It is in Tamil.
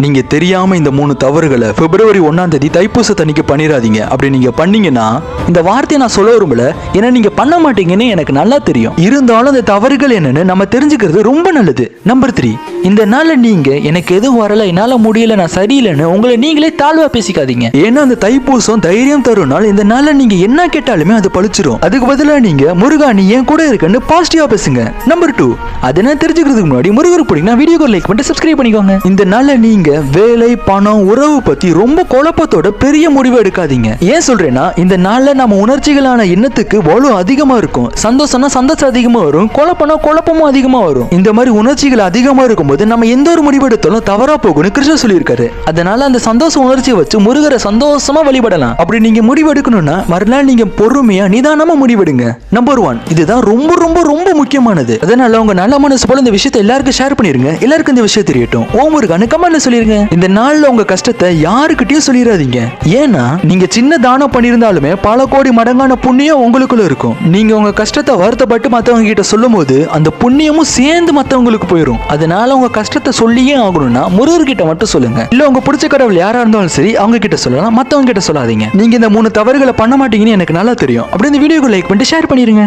நீங்க தெரியாம இந்த 3 தவறுகளை பிப்ரவரி 1ஆம் தேதி தைப்பூசத்தன்னைக்கு பண்ணிடாதீங்க. அப்படி நீங்க பண்ணீங்கன்னா இந்த வார்த்தையை நான் சொல்ல விரும்பல, ஏன்னா நீங்க பண்ண மாட்டீங்கன்னு எனக்கு நல்லா தெரியும். இருந்தாலும் அந்த தவறுகள் என்னன்னு நம்ம தெரிஞ்சுக்கிறது ரொம்ப நல்லது. நம்பர் 3, இந்த நாள்ல நீங்க எனக்கு எதுவும் வரல, என்னால முடியல, நான் சரியில்லைன்னு உங்களை நீங்களே தாழ்வா பேசிக்காதீங்க. ஏன்னா அந்த தைப்பூசம் தைரியம் தரும் நாள். இந்த நாள்ல நீங்க என்ன கேட்டாலுமே அது பழிச்சிரும். அதுக்கு பதிலா நீங்க முருகா நீ என் கூட இருக்கன்னு பாசிட்டிவா பேசுங்க. நம்பர் 2, அதெல்லாம் தெரிஞ்சுக்கிறதுக்கு முன்னாடி முருகர் பிடிக்குன்னா வீடியோக்கு லைக் பண்ணிட்டு சப்ஸ்கிரைப் பண்ணிக்கோங்க. இந்த நாள்ல நீங்க வேலை, பணம், உறவு பத்தி ரொம்ப குழப்பத்தோட பெரிய முடிவு எடுக்காதீங்க. ஏன் சொல்றேன்னா இந்த நாள்ல நம்ம உணர்ச்சிகளான எண்ணத்துக்கு வலு அதிகமா இருக்கும். சந்தோஷம்னா சந்தோஷம் அதிகமா வரும், குழப்பம்னா குழப்பமும் அதிகமா வரும். இந்த மாதிரி உணர்ச்சிகள் அதிகமா இருக்கும்போது நம்ம எந்த ஒரு முடிவு எடுத்தாலும் தவறா போகும்னு கிருஷ்ணர் சொல்லியிருக்காரு. அதனால அந்த சந்தோஷ உணர்ச்சியை வச்சு முருகரை சந்தோஷமா வழிபடலாம். அப்படி நீங்க முடிவு எடுக்கணும்னா மறுநாள் நீங்க பொறுமையா நிதானமா முடிவெடுங்க. நம்பர் 1, இதுதான் ரொம்ப ரொம்ப ரொம்ப முக்கியமானது. அதனால உங்க நல்ல மனசு போல இந்த விஷயத்தை எல்லாருக்கும் ஷேர் பண்ணிருங்க. எல்லாருக்கும் இந்த விஷயம் தெரியட்டும். முருகன் கமெண்ட்ல சொல்லிருங்க. இந்த நாள்ல உங்க கஷ்டத்தை யாருக்கிட்டையும் சொல்லிடாதீங்க. ஏன்னா நீங்க சின்ன தானம் பண்ணிருந்தாலுமே பல கோடி மடங்கான புண்ணியம் உங்களுக்குள்ள இருக்கும். நீங்க உங்க கஷ்டத்தை வருத்தப்பட்டு மத்தவங்க கிட்ட சொல்லும் போது அந்த புண்ணியமும் சேர்ந்து மத்தவங்களுக்கு போயிடும். அதனால உங்க கஷ்டத்தை சொல்லியே ஆகணும்னா முருகர் கிட்ட மட்டும் சொல்லுங்க. இல்ல உங்க பிடிச்ச கடவுள் யாரா இருந்தாலும் சரி அவங்க கிட்ட சொல்லலாம், மத்தவங்க கிட்ட சொல்லாதீங்க. நீங்க இந்த 3 தவறுகளை பண்ண மாட்டீங்கன்னு எனக்கு நல்லா தெரியும். அப்படி இந்த வீடியோக்கு லைக் பண்ணிட்டு ஷேர் பண்ணிருங்க.